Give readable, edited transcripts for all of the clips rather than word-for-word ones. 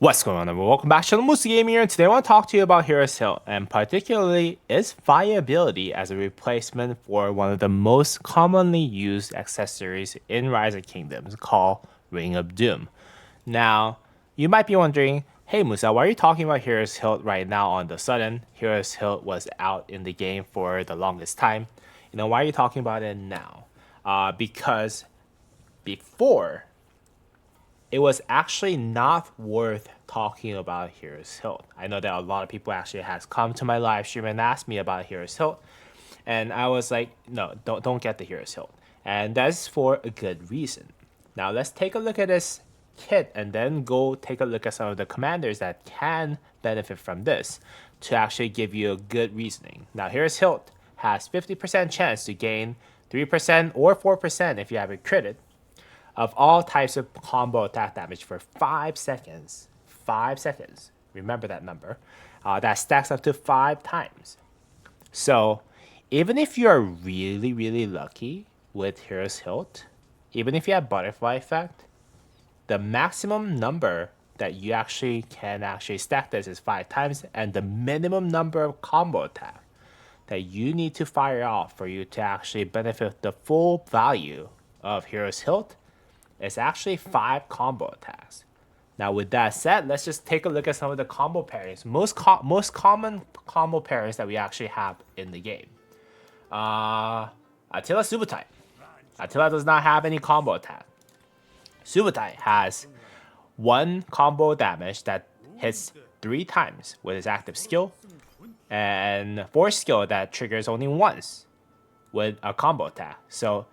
What's going on, everyone? Welcome back to the Moosey Game here, and today I want to talk to you about Hero's Hilt, and particularly its viability as a replacement for one of the most commonly used accessories in Rise of Kingdoms called Ring of Doom. Now, you might be wondering, hey Musa, why are you talking about Hero's Hilt right now on the sudden? Hero's Hilt was out in the game for the longest time. Why are you talking about it now? Because before it was actually not worth talking about Hero's Hilt. I know that a lot of people actually has come to my live stream and asked me about Hero's Hilt, and I was like, no, don't get the Hero's Hilt, and that's for a good reason. Now let's take a look at this kit and then go take a look at some of the commanders that can benefit from this to actually give you a good reasoning. Now Hero's Hilt has 50% chance to gain 3% or 4% if you have a crit of all types of combo attack damage for 5 seconds. 5 seconds. Remember that number. That stacks up to 5 times. So, even if you're really, really lucky with Hero's Hilt, even if you have Butterfly Effect, the maximum number that you actually can stack this is 5 times, and the minimum number of combo attack that you need to fire off for you to actually benefit the full value of Hero's Hilt is actually 5 combo attacks. Now, with that said, let's just take a look at some of the combo pairings. Most common combo pairings that we actually have in the game. Attila Subutai. Attila does not have any combo attack. Subutai has 1 combo damage that hits 3 times with his active skill, and 4 skill that triggers only once with a combo attack. So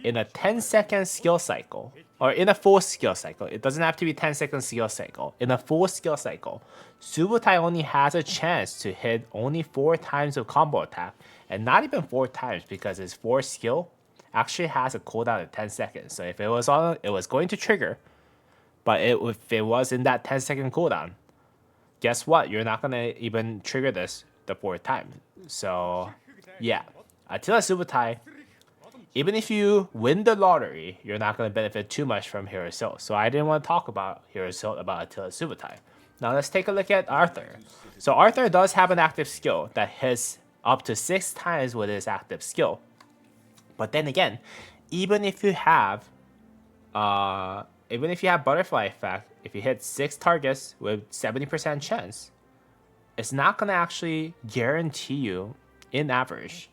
in a 10-second skill cycle, or in a full skill cycle, it doesn't have to be 10-second skill cycle. In a full skill cycle, Subutai only has a chance to hit only 4 times of combo attack, and not even 4 times because his 4 skill actually has a cooldown of 10 seconds. So if it was on, it was going to trigger, but if it was in that 10-second cooldown, guess what? You're not gonna even trigger this the 4th time. So yeah, Attila Subutai, even if you win the lottery, you're not going to benefit too much from Hero's Hilt. So I didn't want to talk about Hero's Hilt about Attila Subutai. Now let's take a look at Arthur. So Arthur does have an active skill that hits up to 6 times with his active skill. But then again, even if you have Butterfly Effect, if you hit 6 targets with 70% chance, it's not going to actually guarantee you, in average,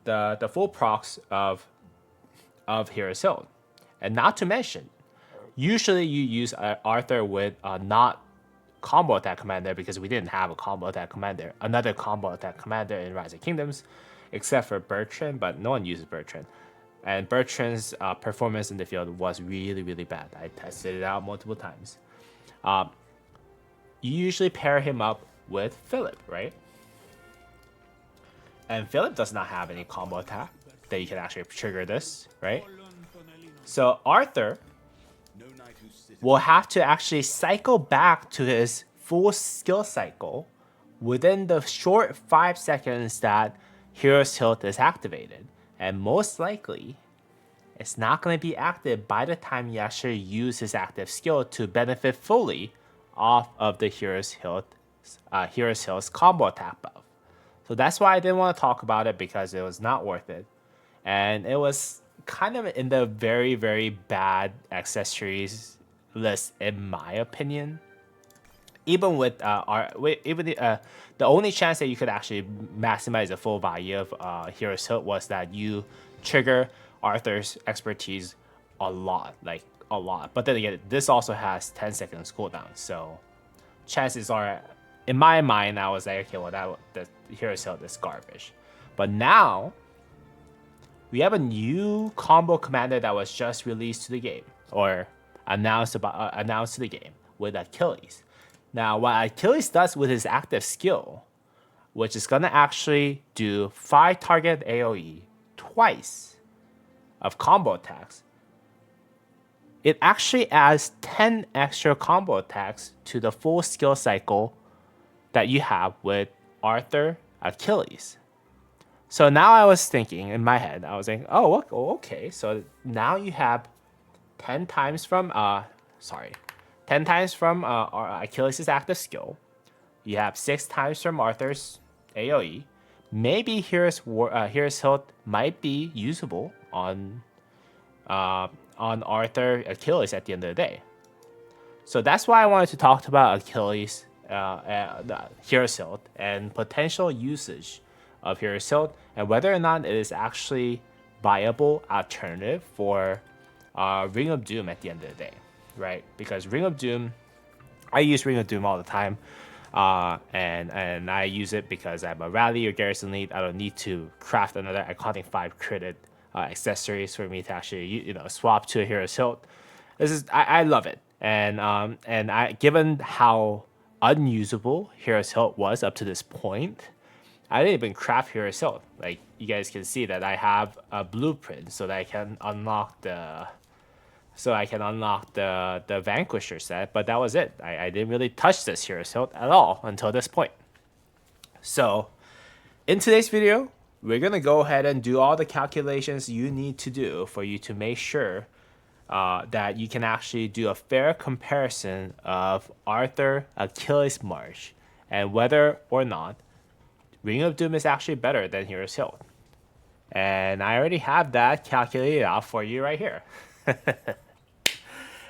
the full procs of Hero's Hilt. And not to mention, usually you use Arthur with not combo attack commander because we didn't have a combo attack commander, another combo attack commander in Rise of Kingdoms, except for Bertrand, but no one uses Bertrand. And Bertrand's performance in the field was really, really bad. I tested it out multiple times. You usually pair him up with Philip, right? And Philip does not have any combo attack that you can actually trigger this, right? So Arthur will have to actually cycle back to his full skill cycle within the short 5 seconds that Hero's Hilt is activated. And most likely, it's not going to be active by the time you actually use his active skill to benefit fully off of the Hero's Hilt's combo attack buff. So that's why I didn't want to talk about it, because it was not worth it. And it was kind of in the very, very bad accessories list, in my opinion. Even with the only chance that you could actually maximize the full value of Hero's Hilt was that you trigger Arthur's expertise a lot, like a lot. But then again, this also has 10 seconds cooldown, so chances are, in my mind, I was like, okay, well, the Hero's Hilt is garbage. But now we have a new combo commander that was just released to the game, or announced to the game, with Achilles. Now, what Achilles does with his active skill, which is gonna actually do 5 target AoE twice of combo attacks, it actually adds 10 extra combo attacks to the full skill cycle that you have with Arthur Achilles. So now I was thinking in my head, I was like, oh, okay. So now you have 10 times from, 10 times from Achilles' active skill. You have 6 times from Arthur's AoE. Maybe here's Hilt might be usable on Arthur Achilles at the end of the day. So that's why I wanted to talk about Achilles, Hero's Hilt, and potential usage of Hero's Hilt, and whether or not it is actually viable alternative for Ring of Doom at the end of the day, right? Because Ring of Doom, I use Ring of Doom all the time, and I use it because I'm a rally or garrison lead. I don't need to craft another iconic 5 critted accessories for me to actually swap to a Hero's Hilt. I love it, and I, given how unusable Hero's Hilt was up to this point, I didn't even craft Hero's Hilt. Like, you guys can see that I have a blueprint so that I can unlock the Vanquisher set, but that was it. I didn't really touch this Hero's Hilt at all until this point. So in today's video, we're gonna go ahead and do all the calculations you need to do for you to make sure that you can actually do a fair comparison of Arthur Achilles March and whether or not Ring of Doom is actually better than Hero's Hilt. And I already have that calculated out for you right here.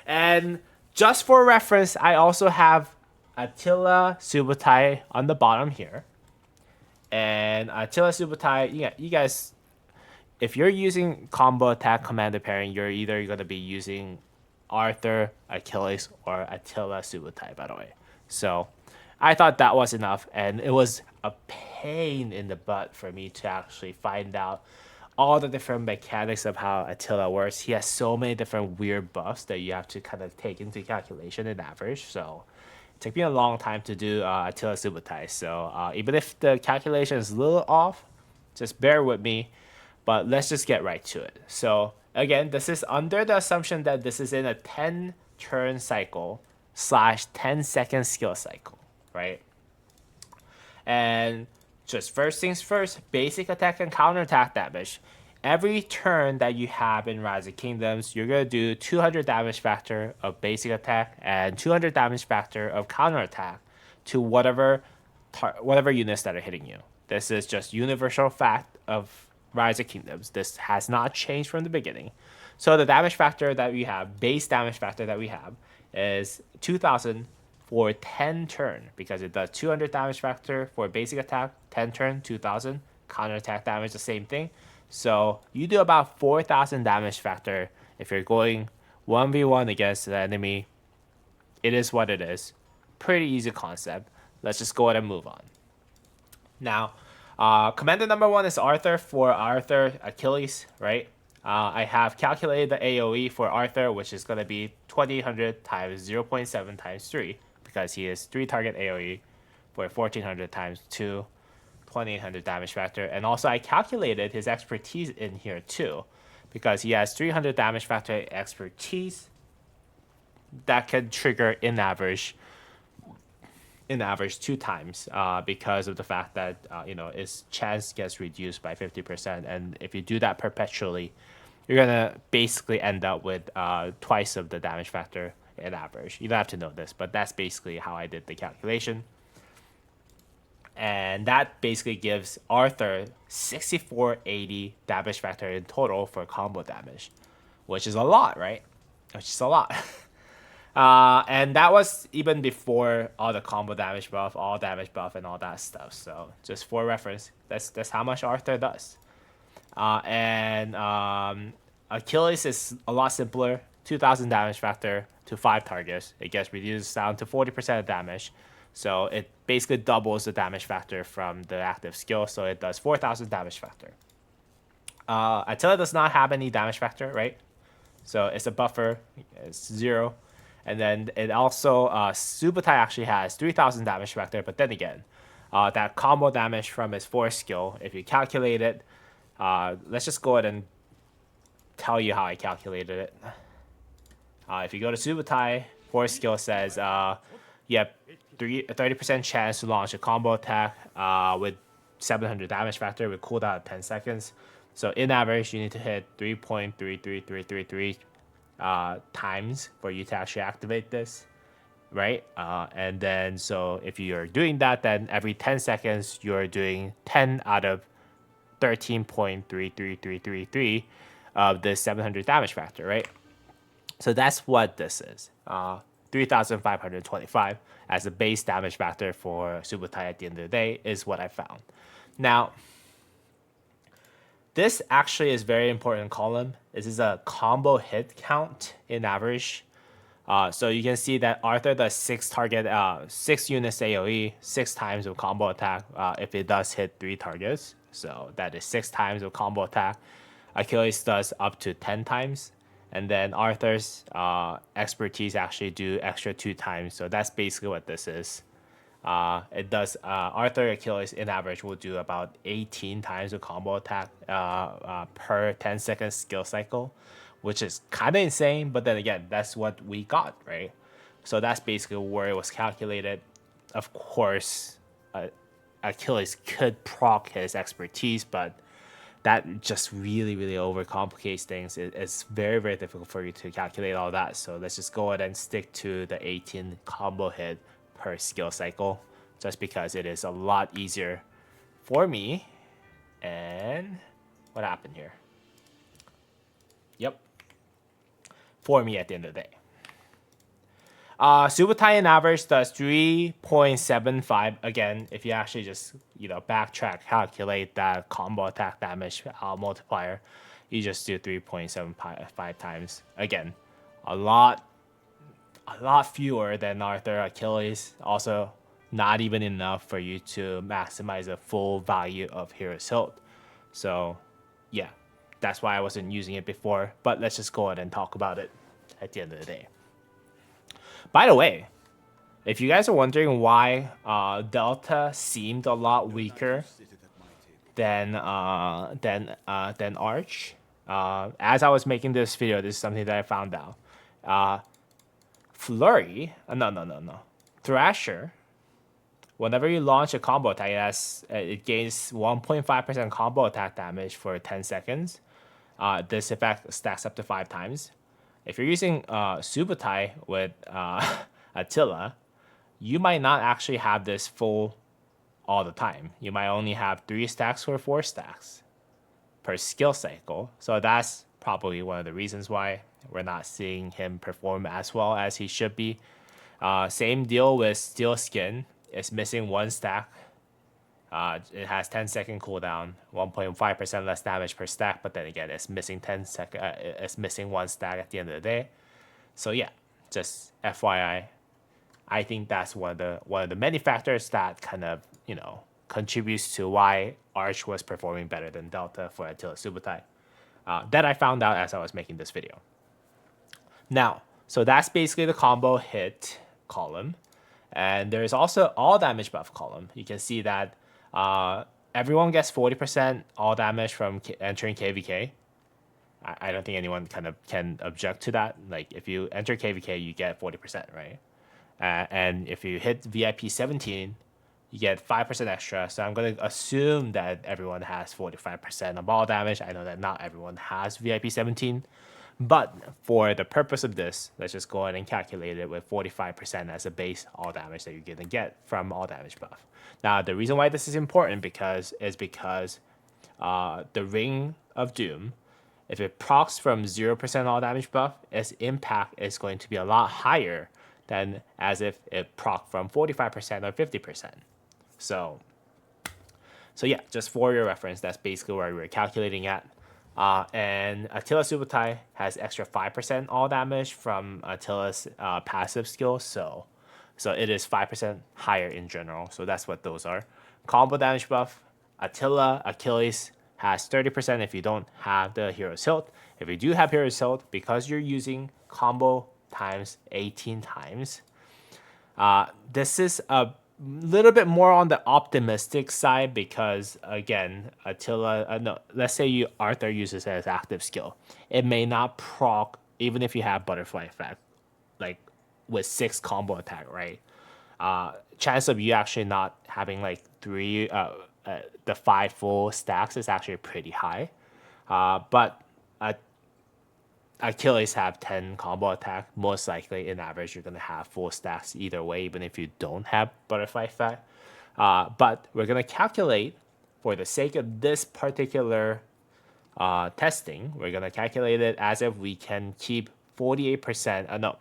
And just for reference, I also have Attila Subotai on the bottom here. And Attila Subotai, yeah, you guys, if you're using combo attack commander pairing, you're either going to be using Arthur Achilles or Attila Subotai, by the way. So I thought that was enough, and it was a pain in the butt for me to actually find out all the different mechanics of how Attila works. He has so many different weird buffs that you have to kind of take into calculation and average. So it took me a long time to do Attila Subotai. So even if the calculation is a little off, just bear with me. But let's just get right to it. So again, this is under the assumption that this is in a 10 turn cycle / 10-second skill cycle, right? And just first things first, basic attack and counterattack damage. Every turn that you have in Rise of Kingdoms, you're going to do 200 damage factor of basic attack and 200 damage factor of counterattack to whatever units that are hitting you. This is just universal fact of Rise of Kingdoms. This has not changed from the beginning. So the damage factor that we have, base damage factor that we have, is 2,000 for 10 turn, because it does 200 damage factor for basic attack, 10 turn, 2,000. Counter attack damage, the same thing. So you do about 4,000 damage factor if you're going 1v1 against the enemy. It is what it is. Pretty easy concept. Let's just go ahead and move on. Now, commander number 1 is Arthur for Arthur Achilles, right? I have calculated the AoE for Arthur, which is going to be 2000 times 0.7 times 3, because he is 3 target AoE for 1400 times 2, 2800 damage factor. And also I calculated his expertise in here too, because he has 300 damage factor expertise that can trigger in average 2 times, because of the fact that his chance gets reduced by 50%. And if you do that perpetually, you're gonna basically end up with twice of the damage factor in average. You don't have to know this, but that's basically how I did the calculation. And that basically gives Arthur 6480 damage factor in total for combo damage, which is a lot, right? Which is a lot. And that was even before all the combo damage buff, all damage buff, and all that stuff. So just for reference, that's how much Arthur does. Achilles is a lot simpler. 2,000 damage factor to 5 targets. It gets reduced down to 40% of damage. So it basically doubles the damage factor from the active skill. So it does 4,000 damage factor. Attila does not have any damage factor, right? So it's a buffer. It's 0. And then it also, Subotai actually has 3,000 damage factor. But then again, that combo damage from his 4th skill, if you calculate it, let's just go ahead and tell you how I calculated it. If you go to Subotai, 4th skill says you have 30% chance to launch a combo attack with 700 damage factor with cooldown of 10 seconds. So in average, you need to hit 3.33333 times for you to actually activate this. right? And then so if you're doing that, then every 10 seconds you're doing 10 out of 13.33333 of the 700 damage factor, right? So that's what this is. 3,525 as a base damage factor for Subutai at the end of the day is what I found. Now, this actually is very important column. This is a combo hit count in average. So you can see that Arthur does 6 units AoE, 6 times of combo attack if it does hit 3 targets. So that is 6 times of combo attack. Achilles does up to 10 times. And then Arthur's expertise actually do extra 2 times. So that's basically what this is. It does Arthur Achilles in average will do about 18 times of combo attack per 10-second skill cycle, which is kind of insane. But then again, that's what we got, right? So that's basically where it was calculated. Of course, Achilles could proc his expertise, but that just really, really overcomplicates things. It's very, very difficult for you to calculate all that. So let's just go ahead and stick to the 18 combo hit per skill cycle, just because it is a lot easier for me. And what happened here? Yep. For me at the end of the day. Subutai in average does 3.75. Again, if you actually just backtrack, calculate that combo attack damage multiplier, you just do 3.75 times. Again, a lot fewer than Arthur Achilles. Also, not even enough for you to maximize the full value of Hero's Hilt. So, yeah, that's why I wasn't using it before. But let's just go ahead and talk about it at the end of the day. By the way, if you guys are wondering why Delta seemed a lot weaker than Arch, as I was making this video, this is something that I found out. Flurry, Thrasher, whenever you launch a combo attack, it gains 1.5% combo attack damage for 10 seconds. This effect stacks up to 5 times. If you're using Subutai with Attila, you might not actually have this full all the time. You might only have 3 stacks or 4 stacks per skill cycle. So that's probably one of the reasons why we're not seeing him perform as well as he should be. Same deal with Steel Skin. It's missing 1 stack. It has 10-second cooldown, 1.5% less damage per stack, but then again, it's missing 10 second. It's missing 1 stack at the end of the day. So yeah, just FYI, I think that's one of the many factors that kind of contributes to why Arch was performing better than Delta for Attila Subutai. That I found out as I was making this video. Now, so that's basically the combo hit column, and there's also all damage buff column. You can see that. Everyone gets 40% all damage from entering KVK. I don't think anyone kind of can object to that. Like if you enter KVK, you get 40%, right? And if you hit VIP 17, you get 5% extra. So I'm going to assume that everyone has 45% of all damage. I know that not everyone has VIP 17. But for the purpose of this, let's just go ahead and calculate it with 45% as a base all damage that you're going to get from all damage buff. Now, the reason why this is important is because the Ring of Doom, if it procs from 0% all damage buff, its impact is going to be a lot higher than as if it proc from 45% or 50%. So yeah, just for your reference, that's basically where we're calculating at. And Attila Subutai has extra 5% all damage from Attila's passive skill, so it is 5% higher in general. So that's what those are. Combo damage buff, Attila Achilles has 30% if you don't have the Hero's Hilt. If you do have Hero's Hilt, because you're using combo times 18 times, this is a little bit more on the optimistic side because again, Attila, let's say Arthur uses it as active skill. It may not proc even if you have butterfly effect, like with 6 combo attack, right? Chance of you actually not having like the 5 full stacks is actually pretty high. But Achilles have 10 combo attack. Most likely, in average, you're going to have full stacks either way, even if you don't have butterfly effect. But we're going to calculate, for the sake of this particular testing, we're going to calculate it as if we can keep 48%, no,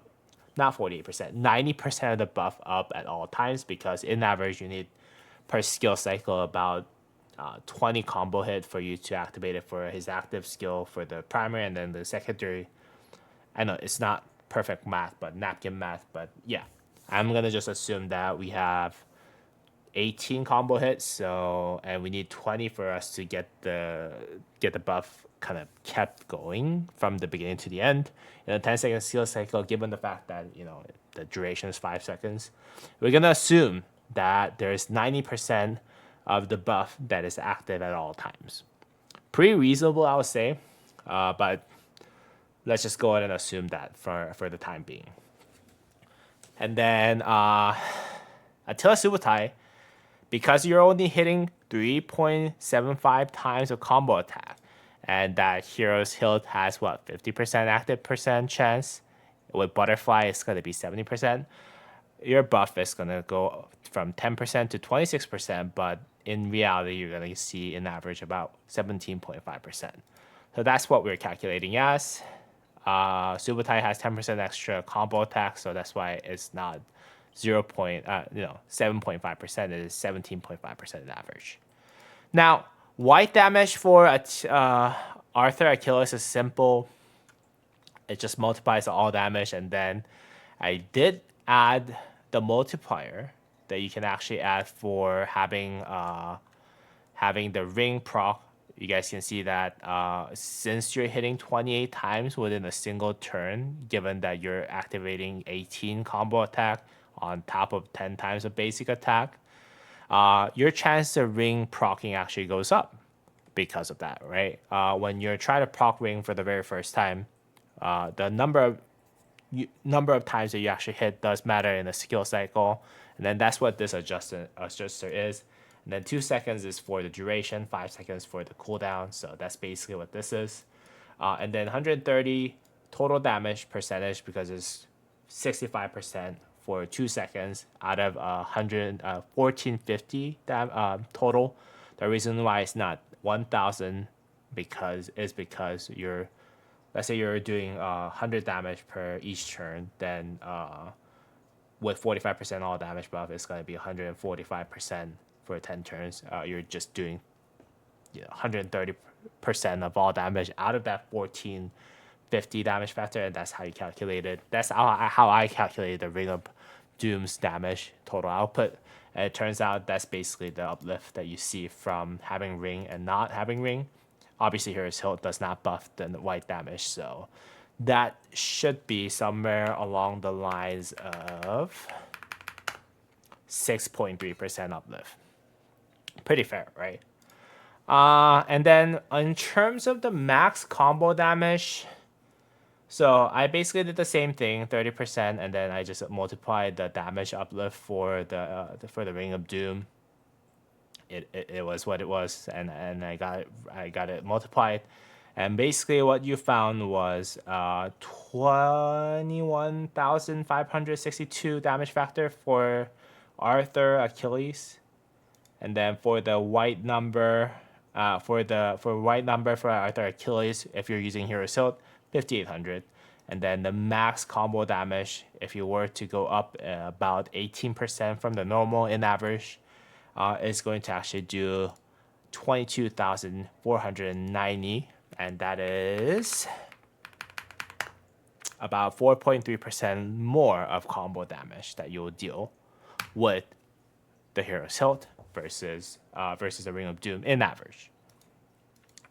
not 48%, 90% of the buff up at all times, because in average, you need per skill cycle about 20 combo hit for you to activate it for his active skill for the primary, and then the secondary. I know it's not perfect math, but napkin math, but yeah. I'm going to just assume that we have 18 combo hits, so and we need 20 for us to get the buff kind of kept going from the beginning to the end in a 10-second skill cycle. Given the fact that the duration is 5 seconds, we're gonna assume that there's 90% of the buff that is active at all times. Pretty reasonable, I would say, but let's just go ahead and assume that for the time being. And then Attila Subotai, because you're only hitting 3.75 times of combo attack, and that Hero's Hilt has what, 50% active percent chance, with Butterfly it's going to be 70%, your buff is going to go from 10% to 26%, but in reality you're going to see an average about 17.5%. So that's what we're calculating as. Subotai has 10% extra combo attack, so that's why it's not 7.5%, it is 17.5% average. Now, white damage for Arthur Achilles is simple. It just multiplies all damage, and then I did add the multiplier that you can actually add for having the ring proc. You guys can see that since you're hitting 28 times within a single turn, given that you're activating 18 combo attack on top of 10 times of basic attack, your chance of ring proccing actually goes up because of that, right? When you're trying to proc ring for the very first time, the number of times that you actually hit does matter in a skill cycle, and then that's what this adjuster is. And then 2 seconds is for the duration, 5 seconds for the cooldown, so that's basically what this is. And then 130 total damage percentage, because it's 65% for 2 seconds out of 1450 total. The reason why it's not 1000 because you're, let's say you're doing 100 damage per each turn, then with 45% all damage buff, it's going to be 145% for 10 turns. You're just doing 130% of all damage out of that 1450 damage factor, and that's how you calculate it. That's how I calculated the Ring of Doom's damage total output. And it turns out that's basically the uplift that you see from having ring and not having ring. Obviously, Hero's Hilt does not buff the white damage, so that should be somewhere along the lines of 6.3% uplift. Pretty fair, right? And then in terms of the max combo damage, so I basically did the same thing, 30%, and then I just multiplied the damage uplift for the Ring of Doom. It was what it was, and I got it multiplied, and basically what you found was 21,562 damage factor for Arthur Achilles, and then for the white number for Arthur Achilles, if you're using Hero's Hilt, 5,800. And then the max combo damage, if you were to go up about 18% from the normal in average, is going to actually do 22,490, and that is about 4.3% more of combo damage that you will deal with the Hero's Hilt versus the Ring of Doom in average.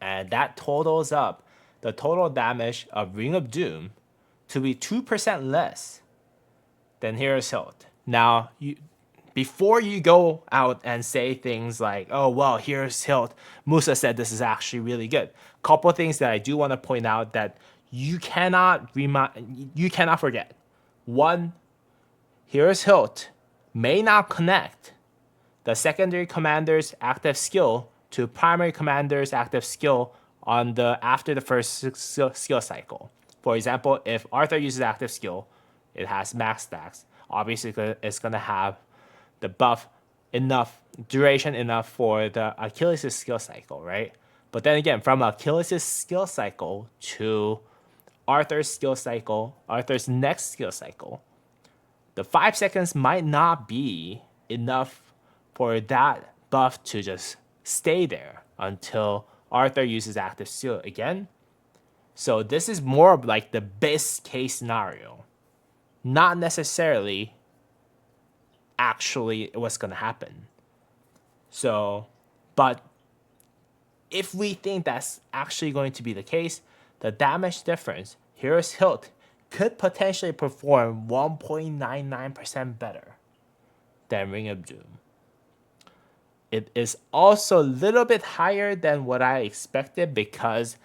And that totals up the total damage of Ring of Doom to be 2% less than Hero's Hilt. Now, before you go out and say things like, oh, well, Hero's Hilt, Musa said this is actually really good. Couple of things that I do want to point out that you cannot forget. One, Hero's Hilt may not connect the secondary commander's active skill to primary commander's active skill after the first skill cycle. For example, if Arthur uses active skill, it has max stacks. Obviously, it's going to have the buff enough, duration enough for the Achilles' skill cycle, right? But then again, from Achilles' skill cycle to Arthur's skill cycle, Arthur's next skill cycle, the 5 seconds might not be enough for that buff to just stay there until Arthur uses active skill again. So this is more of like the best case scenario, not necessarily actually what's going to happen. So, but if we think that's actually going to be the case, the damage difference, here's Hilt, could potentially perform 1.99% better than Ring of Doom. It is also a little bit higher than what I expected because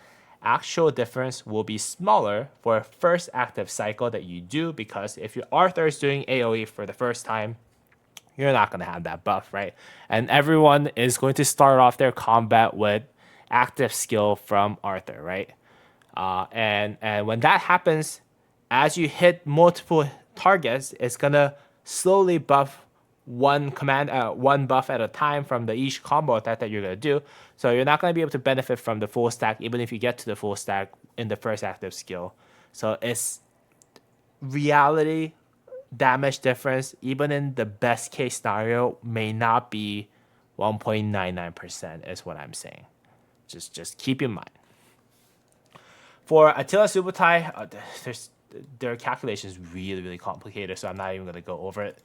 actual difference will be smaller for a first active cycle that you do, because if your Arthur is doing AoE for the first time, you're not going to have that buff, right? And everyone is going to start off their combat with active skill from Arthur, right? And when that happens, as you hit multiple targets, it's going to slowly buff one buff at a time from the each combo attack that you're going to do. So you're not going to be able to benefit from the full stack, even if you get to the full stack in the first active skill. So it's reality damage difference, even in the best case scenario, may not be 1.99% is what I'm saying. Just keep in mind. For Attila Subotai, their calculation is really complicated, so I'm not even going to go over it.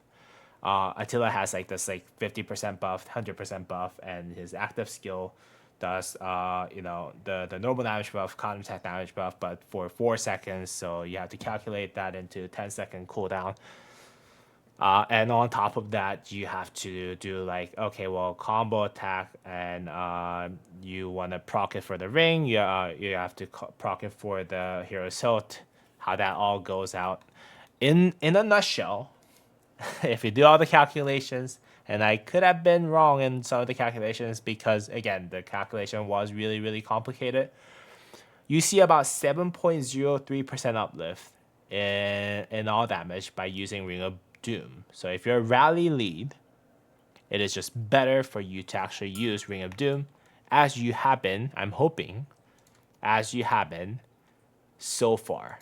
Attila has like this 50% buff, 100% buff, and his active skill does the normal damage buff, counter attack damage buff, but for 4 seconds, so you have to calculate that into 10-second cooldown. And on top of that, you have to do combo attack, and you want to proc it for the ring. You have to proc it for the hero's hilt. How that all goes out. In a nutshell, if you do all the calculations, and I could have been wrong in some of the calculations because, again, the calculation was really complicated, you see about 7.03% uplift in all damage by using Ring of Doom. So if you're a rally lead, it is just better for you to actually use Ring of Doom, as you have been, I'm hoping, as you have been so far.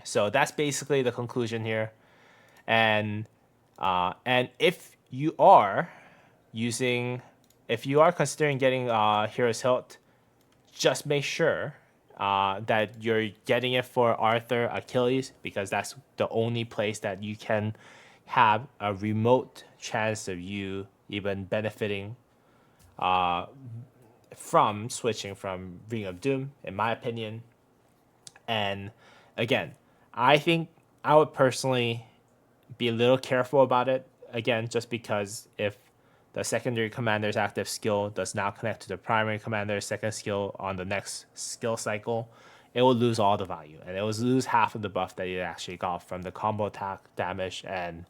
So that's basically the conclusion here. And if you are considering getting Hero's Hilt, just make sure that you're getting it for Arthur Achilles, because that's the only place that you can have a remote chance of you even benefiting from switching from Ring of Doom, in my opinion. And again, I think I would personally be a little careful about it, again, just because if the secondary commander's active skill does not connect to the primary commander's second skill on the next skill cycle, it will lose all the value, and it will lose half of the buff that it actually got from the combo attack damage, and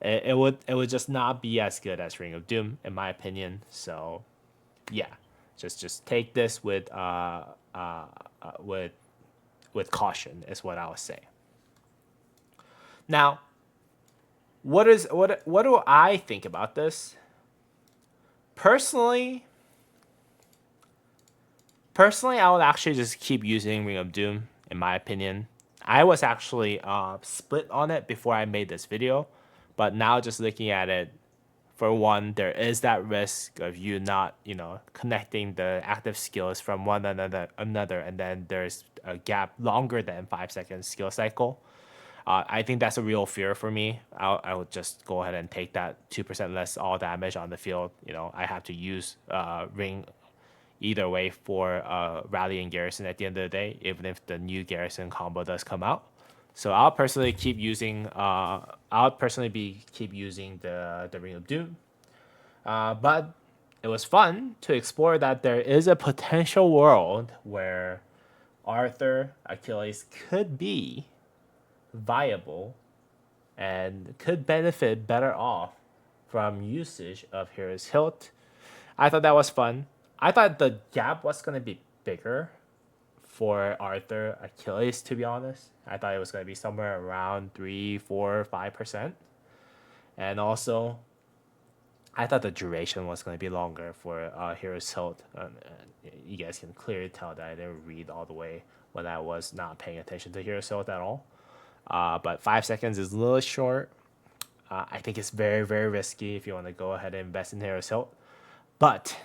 it would just not be as good as Ring of Doom, in my opinion. So yeah, just take this with caution is what I would say. Now, what do I think about this? Personally, I would actually just keep using Ring of Doom, in my opinion. I was actually split on it before I made this video, but now just looking at it, for one, there is that risk of you not, connecting the active skills from one another, and then there's a gap longer than 5 seconds skill cycle. I think that's a real fear for me. I would just go ahead and take that 2% less all damage on the field. I have to use Ring either way for Rally and Garrison at the end of the day, even if the new Garrison combo does come out. So I'll personally keep using the Ring of Doom. But it was fun to explore that there is a potential world where Arthur Achilles could be viable and could benefit better off from usage of Hero's Hilt. I thought that was fun. I thought the gap was going to be bigger for Arthur Achilles, to be honest. I thought it was going to be somewhere around 3, 4, 5%. And also, I thought the duration was going to be longer for Hero's Hilt. You guys can clearly tell that I didn't read all the way when I was not paying attention to Hero's Hilt at all. But 5 seconds is a little short. I think it's very, very risky if you want to go ahead and invest in Hero's Hilt. But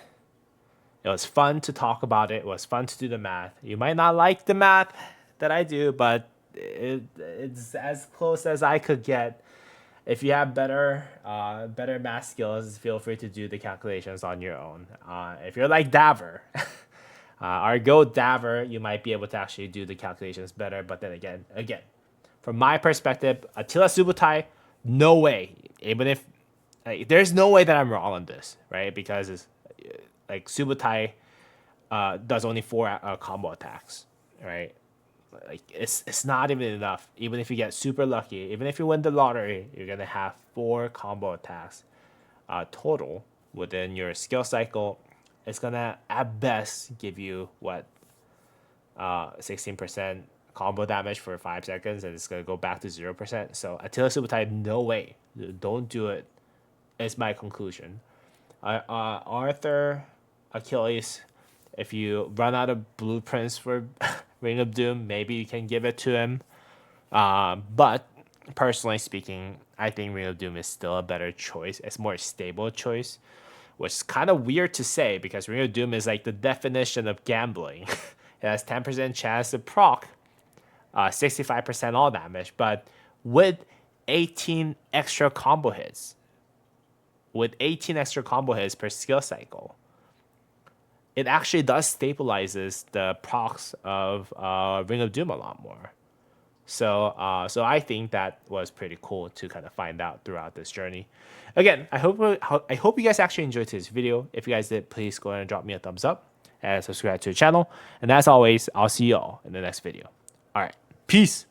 it was fun to talk about it. It was fun to do the math. You might not like the math that I do, but it's as close as I could get. If you have better math skills, feel free to do the calculations on your own. If you're like Davor, our goat Davor, you might be able to actually do the calculations better. But then again, from my perspective, Attila Subotai, no way. Even if there's no way that I'm wrong on this, right? Because it's like Subotai does only 4 combo attacks, right? Like it's not even enough. Even if you get super lucky, even if you win the lottery, you're gonna have 4 combo attacks total within your skill cycle. It's gonna at best give you what 16% combo damage for 5 seconds, and it's gonna go back to 0%. So Attila Subotai, no way, don't do it. Is my conclusion. Arthur Achilles, if you run out of blueprints for Ring of Doom, maybe you can give it to him. But personally speaking, I think Ring of Doom is still a better choice. It's more stable choice, which is kind of weird to say because Ring of Doom is like the definition of gambling. It has 10% chance to proc, 65% all damage, but with 18 extra combo hits. With 18 extra combo hits per skill cycle, it actually does stabilizes the procs of Ring of Doom a lot more. So I think that was pretty cool to kind of find out throughout this journey. Again, I hope you guys actually enjoyed this video. If you guys did, please go ahead and drop me a thumbs up and subscribe to the channel. And as always, I'll see you all in the next video. All right, peace.